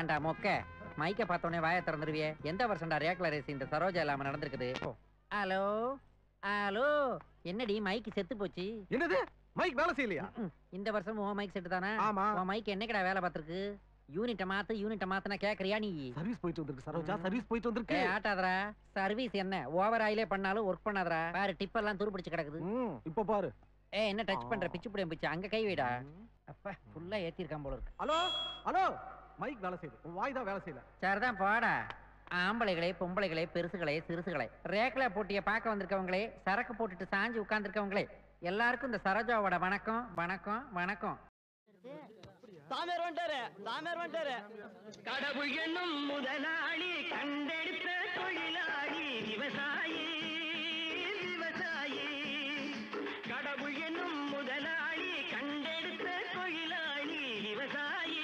ஏன்டா மொக்க மைக்க பார்த்தோன்னே வாயை திறந்துருவியே. எந்த வருஷம்டா ரேக்ல ரேஸ் இந்த சரோஜா இல்லாம நடந்திருக்குது? ஹலோ ஹலோ, என்னடி மைக் செத்து போச்சு? என்னது மைக் வேலை செய்யலையா? இந்த வருஷம் உன் மைக் செட்டு தானே? ஆமா. உன் மைக் என்னக்கடா வேலை பார்த்திருக்கு? யூனிட்ட மாத்துனா கேக்குறியா நீ? சர்வீஸ் போயிட்டு வந்திருக்கு சரோஜா, சர்வீஸ் போயிட்டு வந்திருக்கு. ஆட்டாதரா, சர்வீஸ் என்ன ஓவர் ஆயிலே பண்ணாலும் ஒர்க் பண்ணாதரா. வேற டிப் எல்லாம் துரு பிடிச்சு கிடக்குது. இப்ப பாரு. என்ன டச் பண்ற? பிச்சு புடியம் பிச்சு அங்க கை வைடா. அப்பா ஃபுல்லா ஏத்திருக்கான் போல இருக்கு. ஹலோ ஹலோ, மைக் வேலை செய்யுது, உன் வாய் தான் வேலை செய்யல. சரிதான் போடா. ஆம்பளைகளே பொம்பளைகளே பெருசுகளே சிறுசுகளே ரேக்ல போட்டிய பார்க்க வந்திருக்கவங்களே சரக்கு போட்டுட்டு சாஞ்சு உட்கார்ந்துருக்கவங்களே எல்லாருக்கும் இந்த சரோஜாவோட வணக்கம் வணக்கம் வணக்கம். சாமியார் வந்துட்டாரு. கடவுள் என்னும் முதலாளி கண்டெடுத்த தொழிலாளி விவசாயி. கடவுள் என்னும் முதலாளி கண்டெடுத்த தொழிலாளி விவசாயி.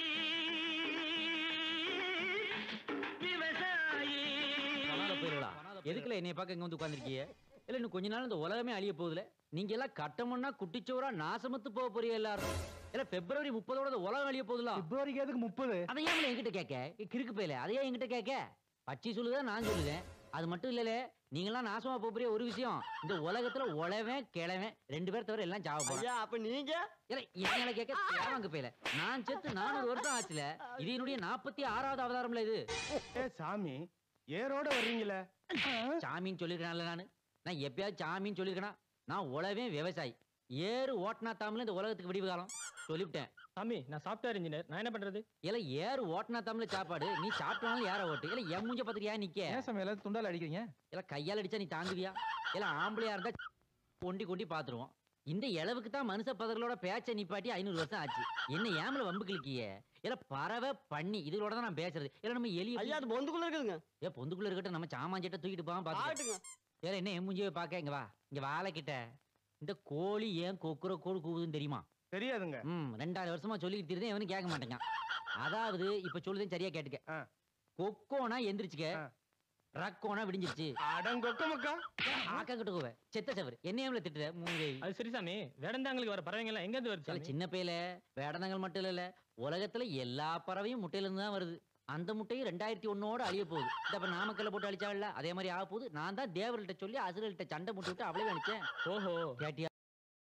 எதுக்குல என்னைய பார்க்க இங்க வந்து உட்கார்ந்திருக்கீங்க? இல்ல இன்னும் கொஞ்ச நாள் இந்த உலகமே அழிய போகுதுல. நீங்க எல்லாம் கட்டமண்ணா குட்டிச்சோரா நாசமத்து போக போறீங்க எல்லாரும். இல்ல பிப்ரவரி 30ஓட உலகம் அழிய போகுதுல. பிப்ரவரிக்கு எதுக்கு 30? அதை ஏன் என்கிட்ட கேட்க? கிறுக்கு போயில அதையே என்கிட்ட கேட்க? பச்சி சொல்லுதான் நான் சொல்லுதேன். அது மட்டும் இல்லல, நீங்களாம் நாசமா போறிய ஒரு விஷயம். இந்த உலகத்துல உழவன் கிழவன் 2 பேர் தவிர எல்லாம் சாவ போறாங்க. அப்ப நீங்க இல்ல எங்களை கேட்க தேவாங்க போயில. நான் செத்து 400 வருஷம் ஆச்சுல. இது என்னுடைய 46வது அவதாரம்ல இது. சாமி ஏரோட வர்றீங்களே. சாமின்னு சொல்லிருக்கேன்ல நான் எப்பயாவது சாமின்னு சொல்லிருக்கேனா? நான் உழவேன் விவசாயி. ஏறு ஓட்டினா தாமல இந்த உலகத்துக்கு விடிவு காலம் சொல்லிவிட்டேன். சாமி நான் சாஃப்ட்வேர் இன்ஜினியர், நான் என்ன பண்றது? இல்ல ஏறு ஓட்டினா தாமல சாப்பாடு. நீ சாப்பிட்டாலும் ஏற ஓட்டு. இல்ல என் மூஞ்ச பத்திரியா நிக்க? ஏன் சாமி எல்லாரும் துண்டால அடிக்கிறீங்க? இல்ல கையால் அடிச்சா நீ தாங்குவியா? இல்ல ஆம்பளையா இருந்தா கொண்டி கொண்டி பாத்துருவோம். இந்த இளவுக்கு தான் மனுஷ பதர்களோட பேச்ச நிப்பாட்டி 500 வருஷம் ஆச்சு. என்ன ஏமல வம்பு கிழக்கிய? இல்ல பறவை பண்ணி இதோட தான் நான் பேசுறது. இல்ல நம்ம எலிய ஐயா அது பொந்துக்குள்ள இருக்குதுங்க. பொந்துக்குள்ள இருக்கட்டும், நம்ம சாமான்சட்ட தூக்கிட்டு போகாம பாத்துங்க. ஏல என்ன என் மூஞ்சியை பாக்க இங்க வா. இங்க வாழை கிட்ட இந்த கோழி ஏன் கொக்குற கோழி கூவுதுன்னு தெரியுமா? தெரியாதுங்க. 2000 வருஷமா சொல்லிட்டு இருந்தேன், எவனும் கேட்க மாட்டேங்க. அதாவது இப்ப சொல்லுதேன் சரியா கேட்டுக்க. கொக்கோனா எந்திரிச்சுக்க, ரக்கோனா விடிஞ்சிருச்சு. அடங்கொக்கமக்கா ஆக்கா கிட்ட கோவ செத்த சவர் என்னையம்ல திட்டுற மூணு. அது சரி சாமி, வேடந்தாங்களுக்கு வர பறவைங்க எல்லாம் எங்க இருந்து வருது? சின்ன பையில வேடந்தாங்கள் மட்டும் இல்ல, உலகத்துல எல்லா பறவையும் முட்டையில இருந்து தான் வருது. அந்த முட்டையும் 2001ஓட அழிய போகுது. இப்ப நாமக்கல்ல போட்டு அழிச்சாவில்ல, அதே மாதிரி ஆக போகுது. நான் தான் தேவர்கள்ட்ட சொல்லி அசுரல்கிட்ட சண்டை முட்டு விட்டு அவளே அடிச்சேன். ஓஹோ கேட்டியா?